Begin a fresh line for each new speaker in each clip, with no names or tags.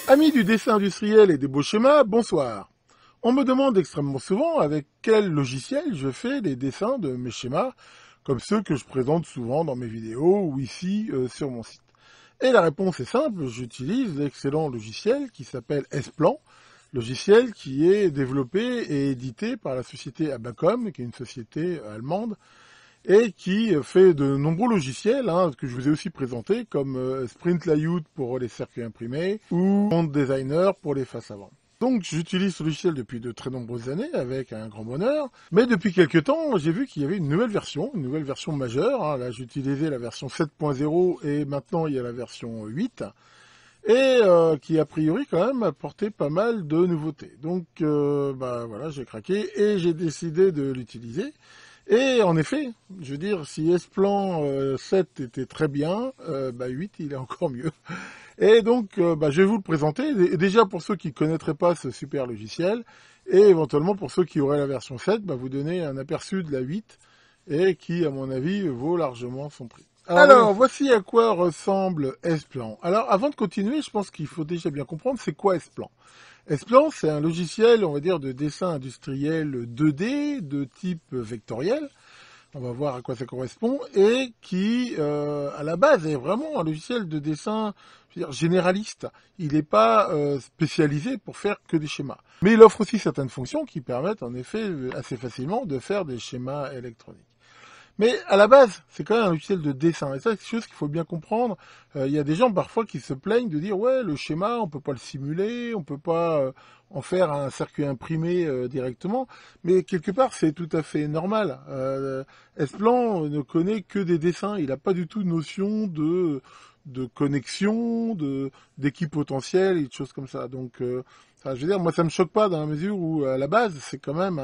Amis du dessin industriel et des beaux schémas, bonsoir. On me demande extrêmement souvent avec quel logiciel je fais les dessins de mes schémas, comme ceux que je présente souvent dans mes vidéos ou ici sur mon site. Et la réponse est simple, j'utilise l'excellent logiciel qui s'appelle S-Plan, logiciel qui est développé et édité par la société Abacom, qui est une société allemande, et qui fait de nombreux logiciels que je vous ai aussi présentés, comme Sprint Layout pour les circuits imprimés ou Font Designer pour les faces avant. Donc j'utilise ce logiciel depuis de très nombreuses années avec un grand bonheur, mais depuis quelques temps j'ai vu qu'il y avait une nouvelle version majeure. Là j'utilisais la version 7.0 et maintenant il y a la version 8, et qui a priori quand même apportait pas mal de nouveautés. Donc voilà, j'ai craqué et j'ai décidé de l'utiliser. Et en effet, je veux dire, si S-Plan 7 était très bien, 8 il est encore mieux. Et donc, je vais vous le présenter, et déjà pour ceux qui ne connaîtraient pas ce super logiciel, et éventuellement pour ceux qui auraient la version 7, vous donner un aperçu de la 8, et qui, à mon avis, vaut largement son prix. Alors, voici à quoi ressemble S-Plan. Alors, avant de continuer, je pense qu'il faut déjà bien comprendre c'est quoi S-Plan. S-Plan, c'est un logiciel, on va dire, de dessin industriel 2D, de type vectoriel. On va voir à quoi ça correspond, et qui, à la base, est vraiment un logiciel de dessin, je veux dire, généraliste. Il n'est pas spécialisé pour faire que des schémas. Mais il offre aussi certaines fonctions qui permettent, en effet, assez facilement de faire des schémas électroniques. Mais à la base, c'est quand même un logiciel de dessin. Et ça, c'est quelque chose qu'il faut bien comprendre. Il y a des gens parfois qui se plaignent de dire « Ouais, le schéma, on peut pas le simuler, on peut pas en faire un circuit imprimé directement. » Mais quelque part, c'est tout à fait normal. S-Plan ne connaît que des dessins. Il n'a pas du tout de notion de connexion, d'équipotentiel et de choses comme ça. Donc, je veux dire, moi, ça me choque pas dans la mesure où, à la base, c'est quand même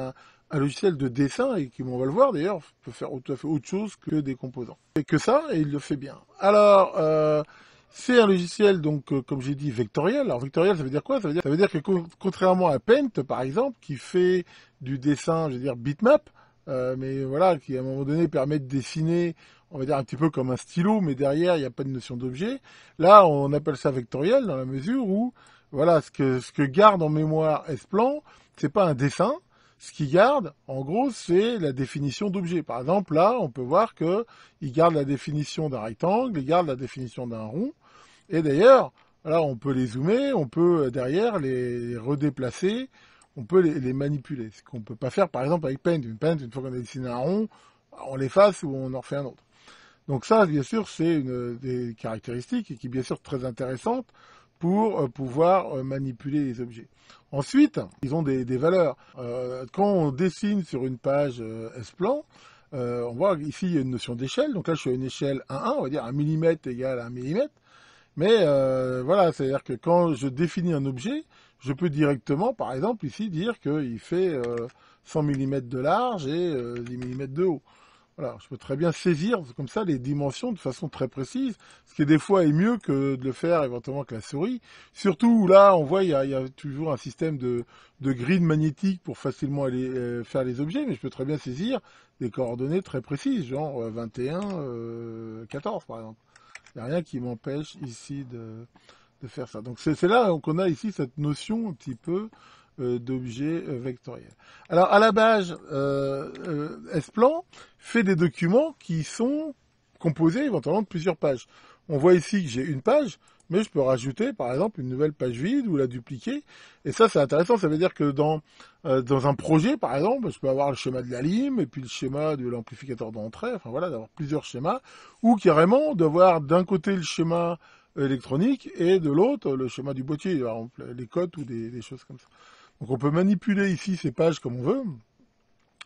un logiciel de dessin, et qui, on va le voir d'ailleurs, peut faire tout à fait autre chose que des composants. Et que ça, et il le fait bien. Alors, c'est un logiciel, donc, comme j'ai dit, vectoriel. Alors, vectoriel, ça veut dire quoi? Ça veut dire que, contrairement à Paint, par exemple, qui fait du dessin, je veux dire, bitmap, mais voilà, qui à un moment donné permet de dessiner, on va dire, un petit peu comme un stylo, mais derrière, il n'y a pas de notion d'objet. Là, on appelle ça vectoriel dans la mesure où, voilà, ce que garde en mémoire S-Plan, c'est pas un dessin. Ce qu'il garde, en gros, c'est la définition d'objet. Par exemple, là, on peut voir qu'il garde la définition d'un rectangle, il garde la définition d'un rond. Et d'ailleurs, là, on peut les zoomer, on peut derrière les redéplacer, on peut les manipuler. Ce qu'on ne peut pas faire, par exemple, avec Paint. Une fois qu'on a dessiné un rond, on l'efface ou on en refait un autre. Donc ça, bien sûr, c'est une des caractéristiques qui est bien sûr très intéressante pour pouvoir manipuler les objets. Ensuite, ils ont des valeurs. Quand on dessine sur une page S-Plan, on voit ici il y a une notion d'échelle. Donc là, je suis à une échelle 1,1, on va dire 1 mm égale 1 mm. Mais voilà, c'est-à-dire que quand je définis un objet, je peux directement, par exemple, ici, dire qu'il fait 100 mm de large et 10 mm de haut. Voilà, je peux très bien saisir comme ça les dimensions de façon très précise, ce qui des fois est mieux que de le faire éventuellement avec la souris. Surtout là, on voit il y a toujours un système de grid magnétique pour facilement aller faire les objets, mais je peux très bien saisir des coordonnées très précises, genre 21, 14 par exemple. Il n'y a rien qui m'empêche ici de faire ça. Donc c'est là qu'on a ici cette notion un petit peu d'objet vectoriel. Alors à la base, S-Plan fait des documents qui sont composés éventuellement de plusieurs pages. On voit ici que j'ai une page, mais je peux rajouter par exemple une nouvelle page vide ou la dupliquer. Et ça c'est intéressant, ça veut dire que dans un projet par exemple, je peux avoir le schéma de la lime et puis le schéma de l'amplificateur d'entrée, enfin voilà, d'avoir plusieurs schémas, ou carrément d'avoir d'un côté le schéma électronique et de l'autre le schéma du boîtier, par exemple les codes ou des choses comme ça. Donc on peut manipuler ici ces pages comme on veut,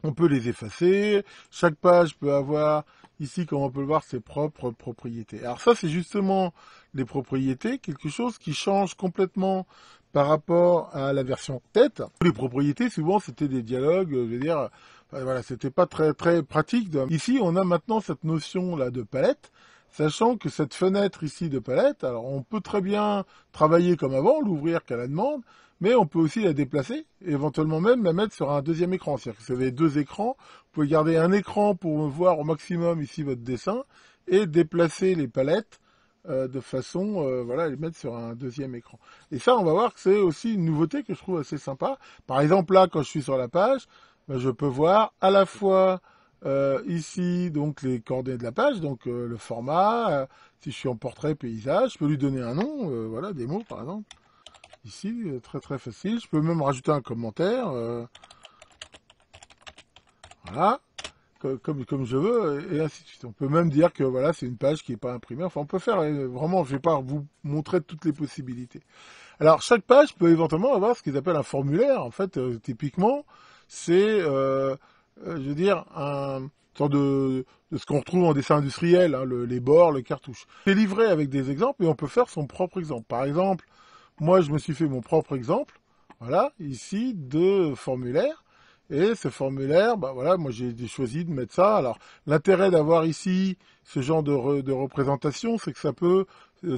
on peut les effacer, chaque page peut avoir ici, comme on peut le voir, ses propres propriétés. Alors ça c'est justement les propriétés, quelque chose qui change complètement par rapport à la version tête. Les propriétés souvent c'était des dialogues, je veux dire, voilà, c'était pas très très pratique. Ici on a maintenant cette notion là de palette, sachant que cette fenêtre ici de palette, alors on peut très bien travailler comme avant, l'ouvrir qu'à la demande, mais on peut aussi la déplacer, et éventuellement même la mettre sur un deuxième écran. C'est-à-dire que si vous avez deux écrans, vous pouvez garder un écran pour voir au maximum ici votre dessin, et déplacer les palettes de façon voilà, à les mettre sur un deuxième écran. Et ça, on va voir que c'est aussi une nouveauté que je trouve assez sympa. Par exemple, là, quand je suis sur la page, ben, je peux voir à la fois ici donc les coordonnées de la page, donc le format, si je suis en portrait, paysage, je peux lui donner un nom, voilà, des mots par exemple. Ici, très très facile. Je peux même rajouter un commentaire, voilà, comme je veux, et ainsi de suite. On peut même dire que voilà, c'est une page qui n'est pas imprimée. Enfin, on peut faire vraiment, je ne vais pas vous montrer toutes les possibilités. Alors, chaque page peut éventuellement avoir ce qu'ils appellent un formulaire. En fait, typiquement, c'est, je veux dire, un sorte de ce qu'on retrouve en dessin industriel, hein, les bords, les cartouches. C'est livré avec des exemples et on peut faire son propre exemple. Par exemple, moi, je me suis fait mon propre exemple, voilà, ici, de formulaire. Et ce formulaire, bah voilà, moi j'ai choisi de mettre ça. Alors, l'intérêt d'avoir ici ce genre de représentation, c'est que ça peut,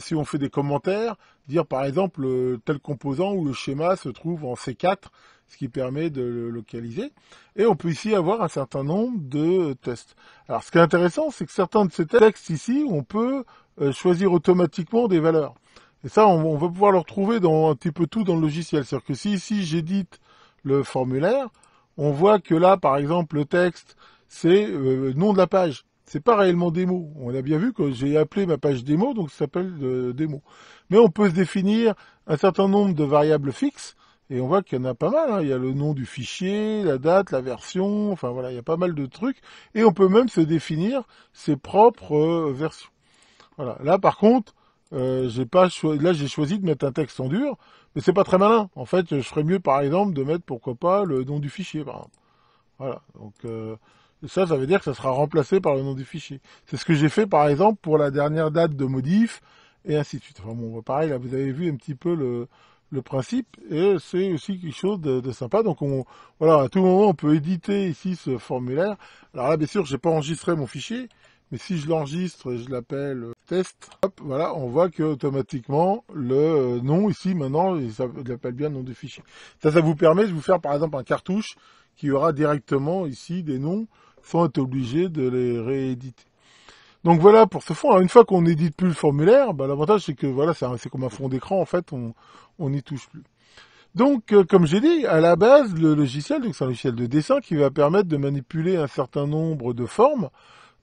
si on fait des commentaires, dire par exemple tel composant où le schéma se trouve en C4, ce qui permet de le localiser. Et on peut ici avoir un certain nombre de tests. Alors, ce qui est intéressant, c'est que certains de ces textes ici, on peut choisir automatiquement des valeurs. Et ça, on va pouvoir le retrouver dans un petit peu tout dans le logiciel. C'est-à-dire que si ici j'édite le formulaire, on voit que là, par exemple, le texte, c'est le nom de la page. C'est pas réellement démo. On a bien vu que j'ai appelé ma page démo, donc ça s'appelle démo. Mais on peut se définir un certain nombre de variables fixes, et on voit qu'il y en a pas mal, hein. Il y a le nom du fichier, la date, la version, enfin voilà, il y a pas mal de trucs. Et on peut même se définir ses propres versions. Voilà. Là, par contre, là, j'ai choisi de mettre un texte en dur, mais c'est pas très malin. En fait, je ferais mieux, par exemple, de mettre, pourquoi pas, le nom du fichier, par exemple. Voilà. Donc, ça veut dire que ça sera remplacé par le nom du fichier. C'est ce que j'ai fait, par exemple, pour la dernière date de modif, et ainsi de suite. Enfin bon, pareil, là, vous avez vu un petit peu le principe, et c'est aussi quelque chose de sympa. Donc, voilà, à tout moment, on peut éditer ici ce formulaire. Alors là, bien sûr, j'ai pas enregistré mon fichier, mais si je l'enregistre et je l'appelle test, hop, voilà, on voit que automatiquement le nom ici maintenant, il appelle bien le nom du fichier. Ça vous permet de vous faire par exemple un cartouche qui aura directement ici des noms sans être obligé de les rééditer. Donc voilà pour ce fond. Alors, une fois qu'on n'édite plus le formulaire, bah, l'avantage c'est que voilà, c'est comme un fond d'écran en fait, on n'y touche plus. Donc, comme j'ai dit, à la base, le logiciel, donc c'est un logiciel de dessin qui va permettre de manipuler un certain nombre de formes.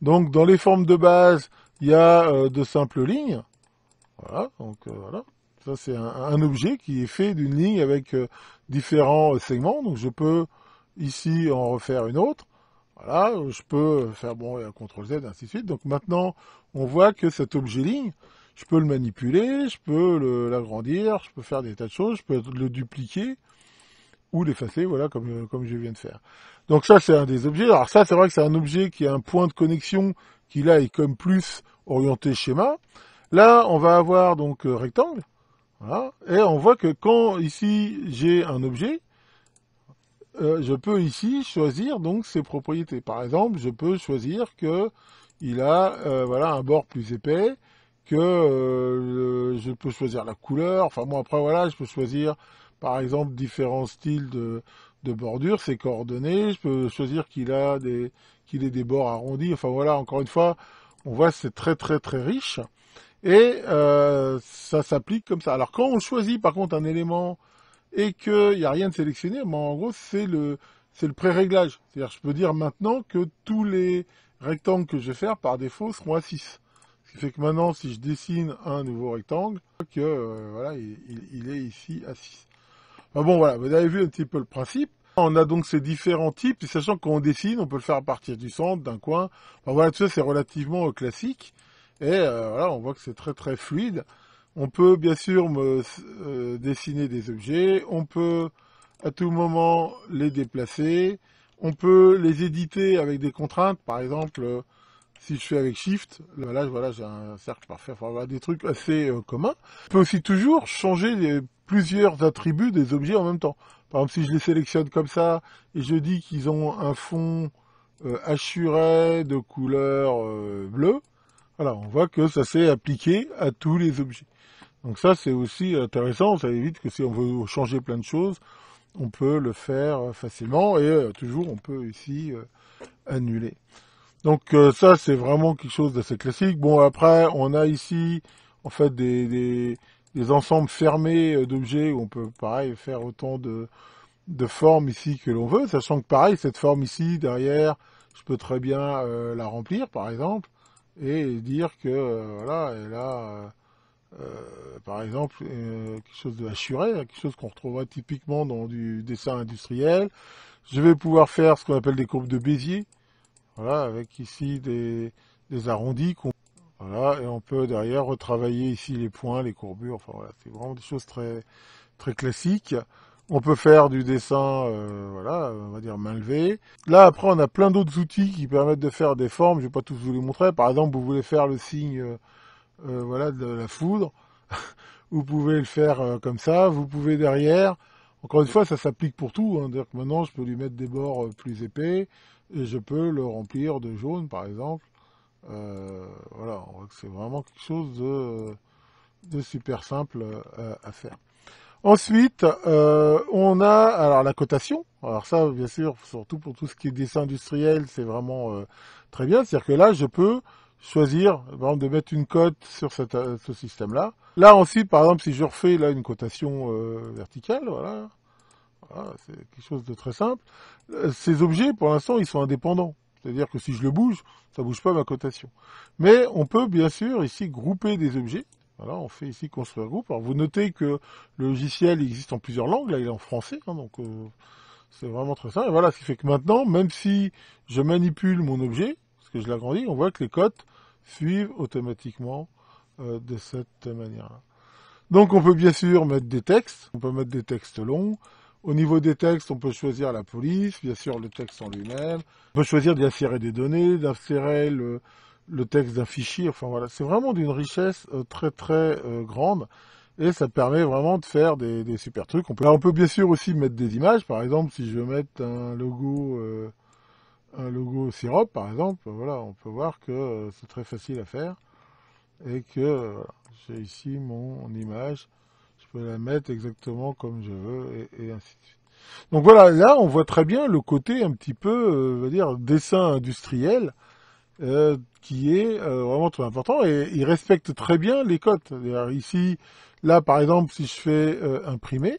Donc, dans les formes de base, il y a de simples lignes. Voilà, donc voilà. Ça, c'est un objet qui est fait d'une ligne avec différents segments. Donc, je peux ici en refaire une autre. Voilà, je peux faire, bon, un CTRL Z, ainsi de suite. Donc, maintenant, on voit que cet objet ligne, je peux le manipuler, je peux l'agrandir, je peux faire des tas de choses, je peux le dupliquer ou l'effacer, voilà, comme je viens de faire. Donc ça, c'est un des objets. Alors ça, c'est vrai que c'est un objet qui a un point de connexion qui, là, est comme plus orienté schéma. Là, on va avoir donc rectangle. Voilà. Et on voit que quand, ici, j'ai un objet, je peux ici choisir donc ses propriétés. Par exemple, je peux choisir que il a voilà, un bord plus épais, que je peux choisir la couleur. Enfin bon, après, voilà, je peux choisir, par exemple, différents styles de bordure, ses coordonnées. Je peux choisir qu'il ait des bords arrondis. Enfin voilà, encore une fois, on voit que c'est très très très riche. Et ça s'applique comme ça. Alors quand on choisit par contre un élément et qu'il n'y a rien de sélectionné, ben, en gros c'est le pré-réglage. C'est-à-dire je peux dire maintenant que tous les rectangles que je vais faire par défaut seront à 6. Ce qui fait que maintenant si je dessine un nouveau rectangle, que voilà, il est ici à 6. Ben bon voilà, vous avez vu un petit peu le principe. On a donc ces différents types, et sachant qu'on dessine, on peut le faire à partir du centre, d'un coin. Ben voilà, tout ça c'est relativement classique. Et voilà, on voit que c'est très très fluide. On peut bien sûr dessiner des objets, on peut à tout moment les déplacer, on peut les éditer avec des contraintes. Par exemple, si je fais avec Shift, là voilà, j'ai un cercle parfait, enfin voilà, des trucs assez communs. On peut aussi toujours changer plusieurs attributs des objets en même temps. Par exemple, si je les sélectionne comme ça et je dis qu'ils ont un fond hachuré de couleur bleue, voilà, on voit que ça s'est appliqué à tous les objets. Donc ça, c'est aussi intéressant. Ça évite que si on veut changer plein de choses, on peut le faire facilement. Et toujours, on peut ici annuler. Donc ça, c'est vraiment quelque chose d'assez classique. Bon, après, on a ici, en fait des ensembles fermés d'objets où on peut pareil faire autant de formes ici que l'on veut, sachant que pareil cette forme ici derrière, je peux très bien la remplir par exemple et dire que voilà elle a par exemple quelque chose de hachuré, quelque chose qu'on retrouverait typiquement dans du dessin industriel. Je vais pouvoir faire ce qu'on appelle des courbes de Bézier, voilà, avec ici des arrondis. Voilà, et on peut derrière retravailler ici les points, les courbures, enfin voilà, c'est vraiment des choses très, très classiques. On peut faire du dessin, voilà, on va dire main levée. Là, après, on a plein d'autres outils qui permettent de faire des formes, je vais pas tous vous les montrer. Par exemple, vous voulez faire le signe, voilà, de la foudre. Vous pouvez le faire comme ça, vous pouvez derrière, encore une fois, ça s'applique pour tout, hein, c'est-à-dire que maintenant, je peux lui mettre des bords plus épais, et je peux le remplir de jaune, par exemple. Voilà, on voit que c'est vraiment quelque chose de super simple à faire. Ensuite, on a alors la cotation. Alors ça, bien sûr, surtout pour tout ce qui est dessin industriel, c'est vraiment très bien. C'est-à-dire que là, je peux choisir, par exemple, de mettre une cote sur ce système-là. Là ensuite, par exemple, si je refais là une cotation verticale, voilà, voilà, c'est quelque chose de très simple. Ces objets, pour l'instant, ils sont indépendants. C'est-à-dire que si je le bouge, ça bouge pas ma cotation. Mais on peut bien sûr ici grouper des objets. Voilà, on fait ici construire groupe. Alors vous notez que le logiciel existe en plusieurs langues. Là, il est en français, hein, donc c'est vraiment très simple. Et voilà, ce qui fait que maintenant, même si je manipule mon objet, parce que je l'agrandis, on voit que les cotes suivent automatiquement de cette manière-là. Donc on peut bien sûr mettre des textes. On peut mettre des textes longs. Au niveau des textes, on peut choisir la police, bien sûr le texte en lui-même. On peut choisir d'insérer des données, d'insérer le texte d'un fichier. Enfin voilà, c'est vraiment d'une richesse très très grande et ça permet vraiment de faire des super trucs. Alors, on peut bien sûr aussi mettre des images. Par exemple, si je veux mettre un logo Syrup, par exemple, voilà, on peut voir que c'est très facile à faire et que voilà, j'ai ici mon image. Je peux la mettre exactement comme je veux, et ainsi de suite. Donc voilà, là, on voit très bien le côté un petit peu, on va dire, dessin industriel, qui est vraiment très important, et il respecte très bien les codes. C'est-à-dire ici, là, par exemple, si je fais imprimer,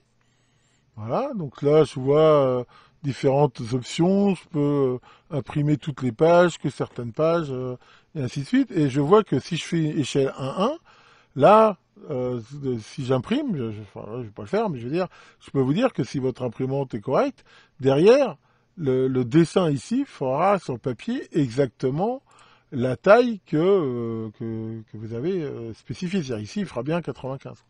voilà, donc là, je vois différentes options. Je peux imprimer toutes les pages, que certaines pages, et ainsi de suite. Et je vois que si je fais échelle 1-1, là, si j'imprime, enfin, je vais pas le faire, mais je veux dire, je peux vous dire que si votre imprimante est correcte, derrière, le dessin ici fera sur le papier exactement la taille que vous avez spécifiée. C'est-à-dire ici, il fera bien 95.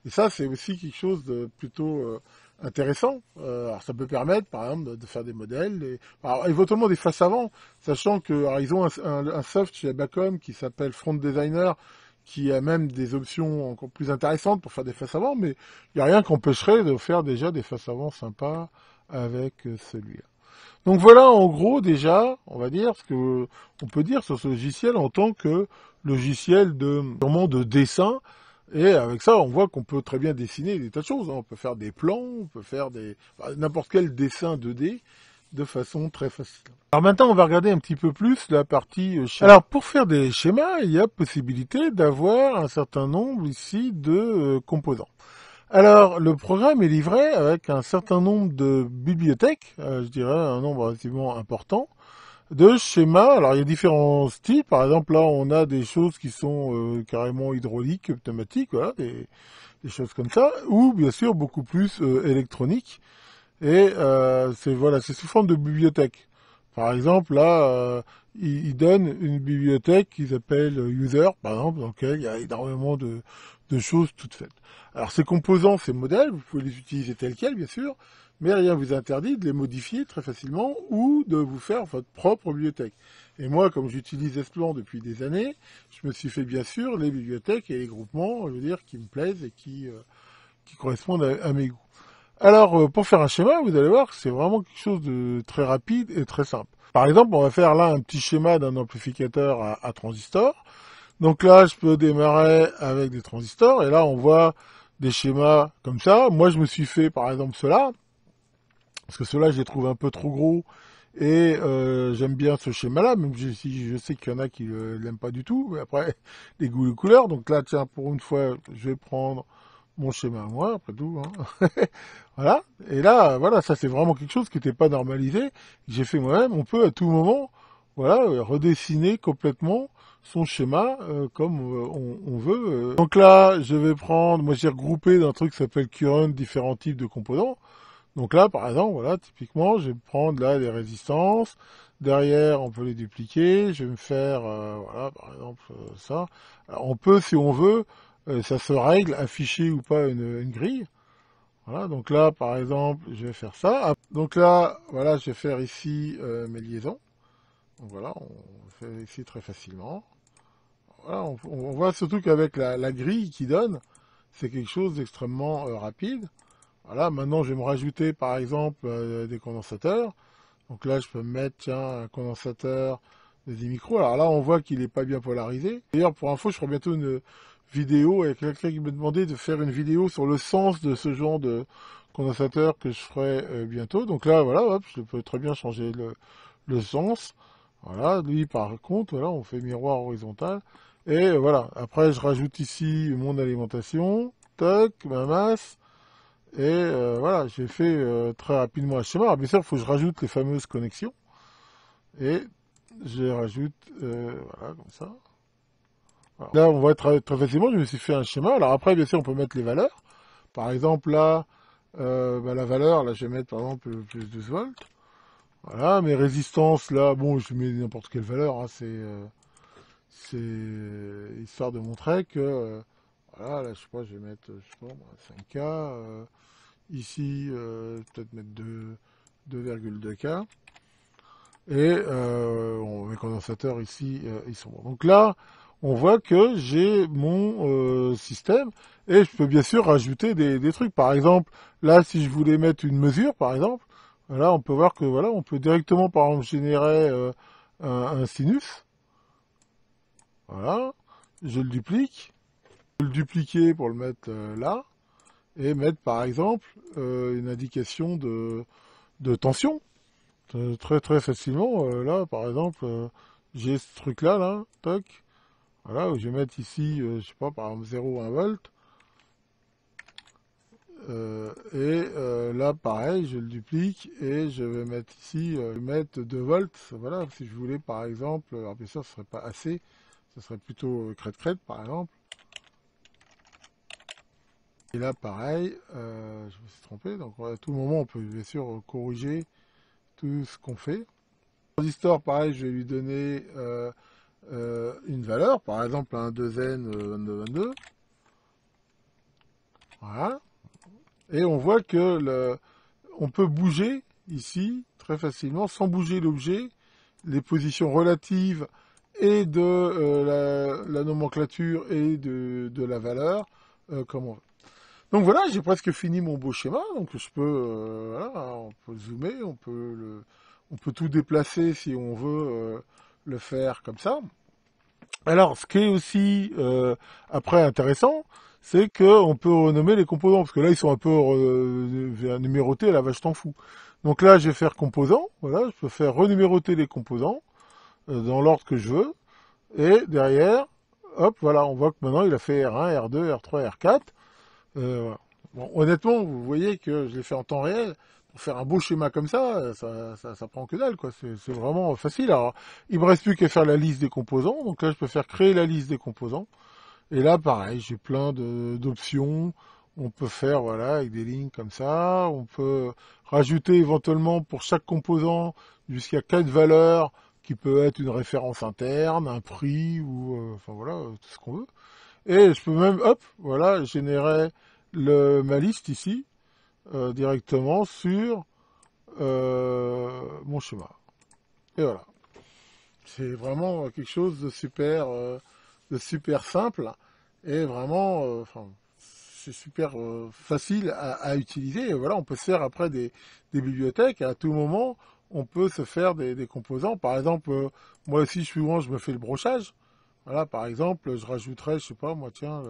Et ça, c'est aussi quelque chose de plutôt intéressant. Alors ça peut permettre, par exemple, de faire des modèles. Alors, éventuellement des faces avant, sachant que alors, ils ont un soft chez Bacom qui s'appelle Front Designer, qui a même des options encore plus intéressantes pour faire des faces avant, mais il n'y a rien qui empêcherait de faire déjà des faces avant sympas avec celui-là. Donc voilà en gros déjà, on va dire, ce que on peut dire sur ce logiciel en tant que logiciel vraiment de dessin. Et avec ça, on voit qu'on peut très bien dessiner des tas de choses, hein. On peut faire des plans, on peut faire n'importe quel dessin 2D de façon très facile. Alors maintenant, on va regarder un petit peu plus la partie schéma. Alors pour faire des schémas, il y a possibilité d'avoir un certain nombre ici de composants. Alors le programme est livré avec un certain nombre de bibliothèques, je dirais un nombre relativement important, de schémas. Alors il y a différents styles. Par exemple là on a des choses qui sont carrément hydrauliques, pneumatiques, voilà, des choses comme ça, ou bien sûr beaucoup plus électroniques. Et c'est sous forme de bibliothèque. Par exemple là il donne une bibliothèque qui s'appelle User, par exemple, dans laquelle il y a énormément de choses toutes faites. Alors ces composants, ces modèles, vous pouvez les utiliser tels quels bien sûr, mais rien ne vous interdit de les modifier très facilement ou de vous faire votre propre bibliothèque. Et moi, comme j'utilise Esplan depuis des années, je me suis fait bien sûr les bibliothèques et les groupements, je veux dire, qui me plaisent et qui correspondent à mes goûts. Alors, pour faire un schéma, vous allez voir que c'est vraiment quelque chose de très rapide et très simple. Par exemple, on va faire là un petit schéma d'un amplificateur à transistor. Donc là, je peux démarrer avec des transistors, et là, on voit des schémas comme ça. Moi, je me suis fait, par exemple, cela, parce que cela, je les trouve un peu trop gros, Et j'aime bien ce schéma-là, même si je sais qu'il y en a qui l'aiment pas du tout. Mais après, les goûts, les couleurs. Donc là, tiens, pour une fois, je vais prendre mon schéma à moi, après tout. Hein. Voilà. Et là, voilà, ça c'est vraiment quelque chose qui n'était pas normalisé. J'ai fait moi-même. On peut à tout moment, voilà, redessiner complètement son schéma comme on veut. Donc là, je vais prendre, moi j'ai regroupé dans un truc qui s'appelle Current différents types de composants. Donc là, par exemple, voilà, typiquement, je vais prendre là des résistances. Derrière, on peut les dupliquer. Je vais me faire, voilà, par exemple, ça. Alors, on peut, si on veut, ça se règle, afficher ou pas une grille. Voilà, donc là, par exemple, je vais faire ça. Donc là, voilà, je vais faire ici mes liaisons. Donc voilà, on fait ici très facilement. Voilà, on voit surtout qu'avec la grille qui donne, c'est quelque chose d'extrêmement rapide. Voilà, maintenant je vais me rajouter par exemple des condensateurs. Donc là je peux me mettre tiens, un condensateur de 10 micros. Alors là on voit qu'il n'est pas bien polarisé. D'ailleurs pour info je ferai bientôt une vidéo avec quelqu'un qui me demandait de faire une vidéo sur le sens de ce genre de condensateur que je ferai bientôt. Donc là voilà, hop, je peux très bien changer le sens. Voilà, lui par contre, voilà, on fait miroir horizontal. Et voilà, après je rajoute ici mon alimentation, toc, ma masse. Et voilà, j'ai fait très rapidement un schéma. Alors, bien sûr, il faut que je rajoute les fameuses connexions. Et je les rajoute, voilà, comme ça. Voilà. Là, on voit très facilement, je me suis fait un schéma. Alors après, bien sûr, on peut mettre les valeurs. Par exemple, là, la valeur, là, je vais mettre, par exemple, plus 12 volts. Voilà, mes résistances, là, bon, je mets n'importe quelle valeur. Hein, c'est histoire de montrer que, voilà, là, je sais pas, je vais mettre, je sais pas, 5K. Ici, peut-être mettre 2,2K. Et mes condensateurs ici, ils sont bons. Donc là, on voit que j'ai mon système et je peux bien sûr rajouter des trucs. Par exemple, là, si je voulais mettre une mesure, par exemple, là, on peut voir que voilà, on peut directement, par exemple, générer un sinus. Voilà, je le duplique. Je peux le dupliquer pour le mettre là et mettre, par exemple, une indication de tension. Très très facilement. Là, par exemple, j'ai ce truc-là, là, toc. Voilà, où je vais mettre ici, je sais pas, par exemple 0,1 volt. Là, pareil, je le duplique et je vais mettre ici, mettre 2 volts. Voilà, si je voulais, par exemple, alors bien sûr, ce serait pas assez, ce serait plutôt crête-crête, par exemple. Et là, pareil, je me suis trompé. Donc, à tout moment, on peut bien sûr corriger tout ce qu'on fait. Transistor, pareil, je vais lui donner une valeur, par exemple un 2N 2222. Voilà. Et on voit que on peut bouger ici très facilement, sans bouger l'objet, les positions relatives et de la nomenclature et de la valeur, comme on veut. Donc voilà, j'ai presque fini mon beau schéma. Donc je peux, voilà, on peut zoomer, on peut tout déplacer si on veut le faire comme ça. Alors, ce qui est aussi après intéressant, c'est qu'on peut renommer les composants, parce que là, ils sont un peu numérotés à la vache t'en fous. Donc là, je vais faire composants, voilà, je peux faire renuméroter les composants dans l'ordre que je veux, et derrière, hop, voilà, on voit que maintenant, il a fait R1, R2, R3, R4. Voilà. Bon, honnêtement, vous voyez que je l'ai fait en temps réel. Pour faire un beau schéma comme ça prend que dalle, quoi. C'est vraiment facile. Alors, il me reste plus qu'à faire la liste des composants. Donc là, je peux faire créer la liste des composants. Et là, pareil, j'ai plein d'options. On peut faire, voilà, avec des lignes comme ça. On peut rajouter éventuellement pour chaque composant jusqu'à 4 valeurs qui peut être une référence interne, un prix ou, enfin voilà, tout ce qu'on veut. Et je peux même, hop, voilà, générer ma liste ici directement sur mon schéma. Et voilà. C'est vraiment quelque chose de super simple et vraiment, enfin, c'est super facile à utiliser. Et voilà, on peut se faire après des bibliothèques. À tout moment, on peut se faire des composants. Par exemple, moi aussi, souvent, je me fais le brochage. Voilà, par exemple, je rajouterais, je sais pas, moi, tiens,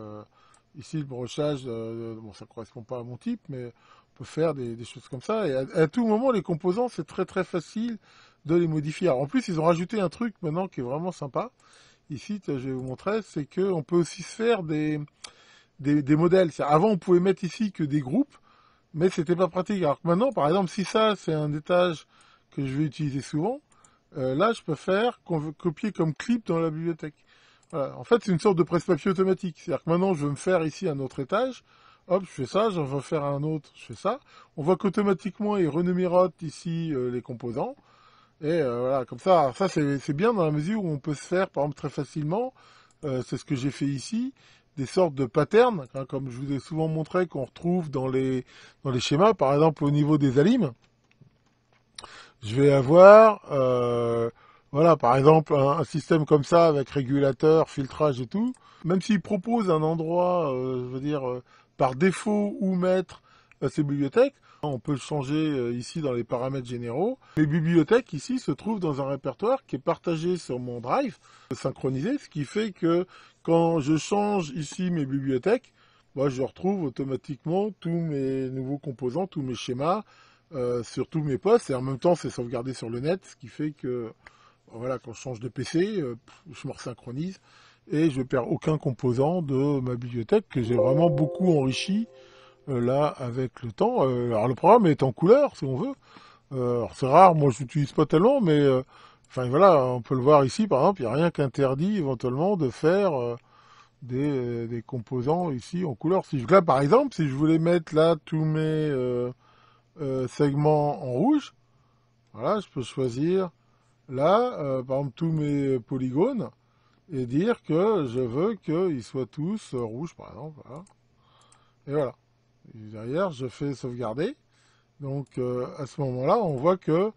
ici, le brochage, bon, ça correspond pas à mon type, mais on peut faire des choses comme ça. Et à tout moment, les composants, c'est très très facile de les modifier. Alors, en plus, ils ont rajouté un truc maintenant qui est vraiment sympa. Ici, je vais vous montrer, c'est qu'on peut aussi se faire des modèles. Avant, on pouvait mettre ici que des groupes, mais c'était pas pratique. Alors que maintenant, par exemple, si ça, c'est un étage que je vais utiliser souvent, là, je peux faire copier comme clip dans la bibliothèque. Voilà. En fait, c'est une sorte de presse-papier automatique. C'est-à-dire que maintenant, je veux me faire ici un autre étage. Hop, je fais ça, j'en veux faire un autre, je fais ça. On voit qu'automatiquement, il renumérote ici les composants. Et voilà, comme ça c'est bien dans la mesure où on peut se faire, par exemple, très facilement, c'est ce que j'ai fait ici, des sortes de patterns, hein, comme je vous ai souvent montré, qu'on retrouve dans les schémas, par exemple au niveau des alimes. Je vais avoir, voilà, par exemple, un système comme ça, avec régulateur, filtrage et tout. Même s'il propose un endroit, je veux dire, par défaut où mettre ces bibliothèques, on peut le changer ici dans les paramètres généraux. Les bibliothèques ici se trouvent dans un répertoire qui est partagé sur mon drive, synchronisé, ce qui fait que quand je change ici mes bibliothèques, moi je retrouve automatiquement tous mes nouveaux composants, tous mes schémas, sur tous mes postes, et en même temps c'est sauvegardé sur le net, ce qui fait que voilà, quand je change de PC, je me resynchronise et je ne perds aucun composant de ma bibliothèque que j'ai vraiment beaucoup enrichi là avec le temps. Alors le programme est en couleur si on veut. Alors c'est rare, moi je l'utilise pas tellement, mais enfin voilà, on peut le voir ici par exemple, il n'y a rien qu'interdit éventuellement de faire des composants ici en couleur. Si là par exemple, si je voulais mettre là tous mes segments en rouge, voilà, je peux choisir là, par exemple, tous mes polygones et dire que je veux qu'ils soient tous rouges, par exemple. Voilà. Et voilà. Et derrière, je fais sauvegarder. Donc, à ce moment-là, on voit que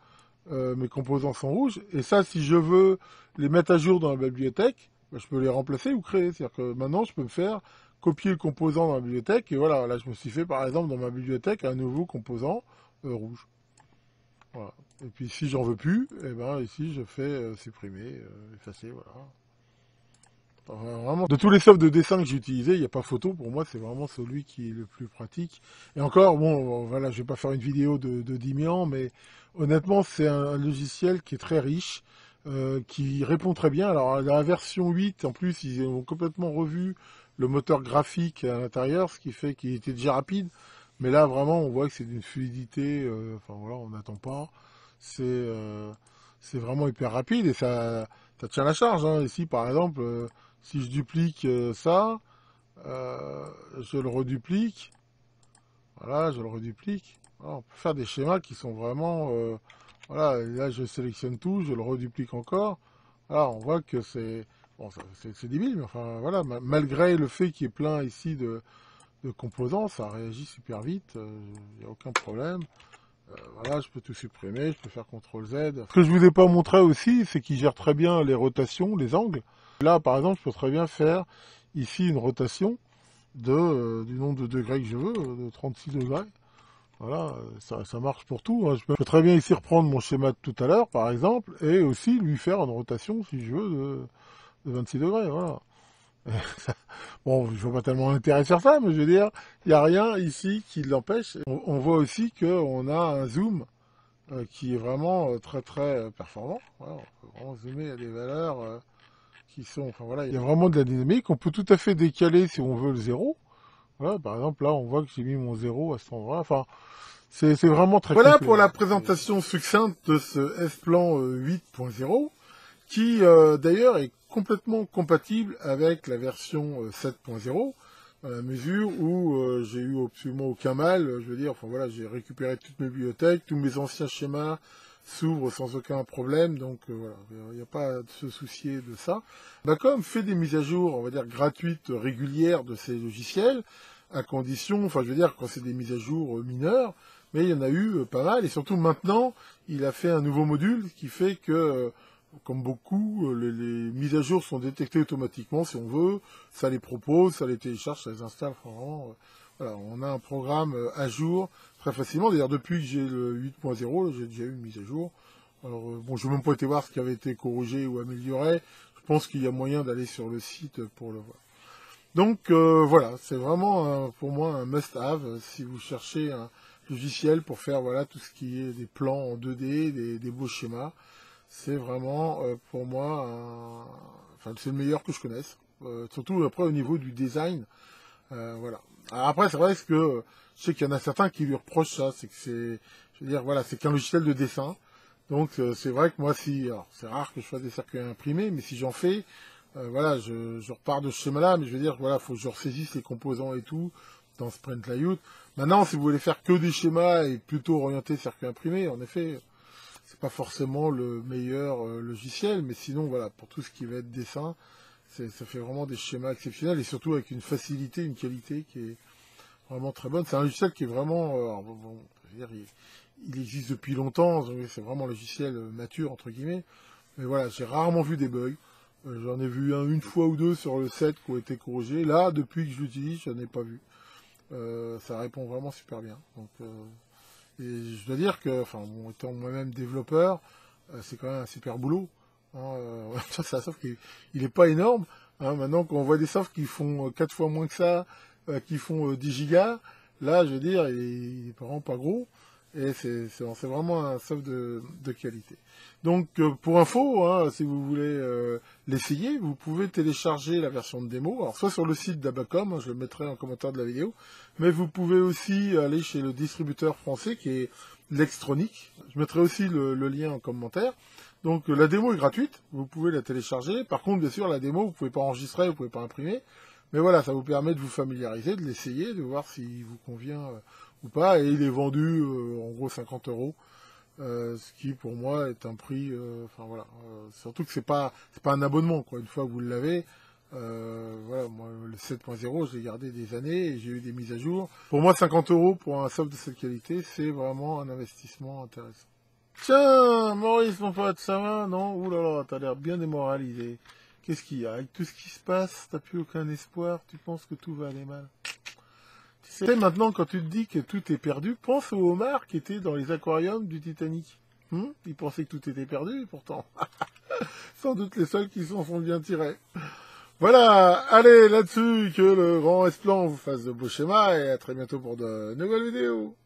mes composants sont rouges. Et ça, si je veux les mettre à jour dans la bibliothèque, ben, je peux les remplacer ou créer. C'est-à-dire que maintenant, je peux me faire copier le composant dans la bibliothèque. Et voilà, là, je me suis fait, par exemple, dans ma bibliothèque, un nouveau composant rouge. Voilà. Et puis si j'en veux plus, eh ben ici je fais supprimer, effacer, voilà. Enfin, vraiment, de tous les softs de dessin que j'ai utilisés, il n'y a pas photo. Pour moi, c'est vraiment celui qui est le plus pratique. Et encore, bon, voilà, je vais pas faire une vidéo de Dymian, mais honnêtement, c'est un logiciel qui est très riche, qui répond très bien. Alors, la version 8, en plus, ils ont complètement revu le moteur graphique à l'intérieur, ce qui fait qu'il était déjà rapide. Mais là, vraiment, on voit que c'est d'une fluidité. Enfin voilà, on n'attend pas. C'est vraiment hyper rapide et ça tient la charge. Hein. Ici, par exemple, si je duplique ça, je le reduplique. Voilà, je le reduplique. Voilà, on peut faire des schémas qui sont vraiment... voilà, et là, je sélectionne tout, je le reduplique encore. Voilà, on voit que c'est... Bon, c'est débile, mais enfin, voilà, malgré le fait qu'il y ait plein ici de composants, ça réagit super vite, il n'y a aucun problème. Voilà, je peux tout supprimer, je peux faire CTRL-Z. Ce que je vous ai pas montré aussi, c'est qu'il gère très bien les rotations, les angles. Là, par exemple, je peux très bien faire ici une rotation du nombre de degrés que je veux, de 36 degrés. Voilà, ça marche pour tout. Hein. Je peux très bien ici reprendre mon schéma de tout à l'heure, par exemple, et aussi lui faire une rotation, si je veux, de 26 degrés. Voilà. Bon, je vois pas tellement l'intérêt sur ça, mais je veux dire, il n'y a rien ici qui l'empêche. On voit aussi qu'on a un zoom qui est vraiment très très performant. Voilà, on peut vraiment zoomer à des valeurs qui sont... Enfin voilà, il y a vraiment de la dynamique. On peut tout à fait décaler si on veut le zéro. Voilà, par exemple, là, on voit que j'ai mis mon zéro à cet endroit. Enfin, c'est vraiment très complet. Voilà pour la présentation succincte de ce S-Plan 8.0 qui d'ailleurs est complètement compatible avec la version 7.0 dans la mesure où j'ai eu absolument aucun mal, je veux dire, enfin voilà, j'ai récupéré toutes mes bibliothèques, tous mes anciens schémas s'ouvrent sans aucun problème, donc voilà, il n'y a pas à se soucier de ça. Bacom fait des mises à jour, on va dire, gratuites, régulières de ces logiciels, à condition, enfin je veux dire, quand c'est des mises à jour mineures, mais il y en a eu pas mal, et surtout maintenant, il a fait un nouveau module qui fait que comme beaucoup, les mises à jour sont détectées automatiquement si on veut, ça les propose, ça les télécharge, ça les installe, vraiment, voilà, on a un programme à jour très facilement. D'ailleurs, depuis que j'ai le 8.0, j'ai déjà eu une mise à jour. Alors, bon, je n'ai même pas été voir ce qui avait été corrigé ou amélioré. Je pense qu'il y a moyen d'aller sur le site pour le voir. Donc, voilà, c'est vraiment pour moi un must-have si vous cherchez logiciel pour faire voilà tout ce qui est des plans en 2D, des beaux schémas. C'est vraiment pour moi, enfin c'est le meilleur que je connaisse. Surtout après au niveau du design, voilà. Alors après c'est vrai que je sais qu'il y en a certains qui lui reprochent ça, c'est que c'est, je veux dire voilà, c'est qu'un logiciel de dessin. Donc c'est vrai que moi si, alors c'est rare que je fasse des circuits imprimés, mais si j'en fais, voilà, je repars de ce schéma-là, mais je veux dire voilà, faut que je ressaisisse les composants et tout dans Sprint Layout. Maintenant, si vous voulez faire que des schémas et plutôt orienter circuit imprimé, en effet, c'est pas forcément le meilleur logiciel, mais sinon voilà, pour tout ce qui va être dessin, ça fait vraiment des schémas exceptionnels et surtout avec une facilité, une qualité qui est vraiment très bonne. C'est un logiciel qui est vraiment, je veux dire, il existe depuis longtemps, c'est vraiment un logiciel mature entre guillemets, mais voilà, j'ai rarement vu des bugs. J'en ai vu une fois ou deux sur le set qui ont été corrigés. Là, depuis que je l'utilise, je n'en ai pas vu. Ça répond vraiment super bien. Donc, et je dois dire que, enfin, bon, étant moi-même développeur, c'est quand même un super boulot. Hein, c'est un soft il est pas énorme. Hein, maintenant, quand on voit des softs qui font 4 fois moins que ça, qui font 10 gigas, là, je veux dire, il est vraiment pas gros. Et c'est vraiment un soft de qualité. Donc, pour info, hein, si vous voulez l'essayer, vous pouvez télécharger la version de démo. Alors, soit sur le site d'Abacom, hein, je le mettrai en commentaire de la vidéo, mais vous pouvez aussi aller chez le distributeur français qui est Lextronic. Je mettrai aussi le lien en commentaire. Donc, la démo est gratuite, vous pouvez la télécharger. Par contre, bien sûr, la démo, vous pouvez pas enregistrer, vous pouvez pas imprimer. Mais voilà, ça vous permet de vous familiariser, de l'essayer, de voir s'il vous convient ou pas. Et il est vendu en gros 50 €, ce qui pour moi est un prix. Enfin voilà, surtout que c'est pas un abonnement quoi. Une fois que vous l'avez, voilà, moi le 7.0, je l'ai gardé des années et j'ai eu des mises à jour. Pour moi, 50 € pour un soft de cette qualité, c'est vraiment un investissement intéressant. Tiens, Maurice, mon pote, ça va, non? Ouh là là, t'as l'air bien démoralisé. Qu'est-ce qu'il y a? Avec tout ce qui se passe, t'as plus aucun espoir, tu penses que tout va aller mal. Tu sais, maintenant, quand tu te dis que tout est perdu, pense aux homards qui étaient dans les aquariums du Titanic. Ils pensaient que tout était perdu, et pourtant. Sans doute les seuls qui s'en sont bien tirés. Voilà, allez, là-dessus, que le grand Esplan vous fasse de beaux schémas, et à très bientôt pour de nouvelles vidéos.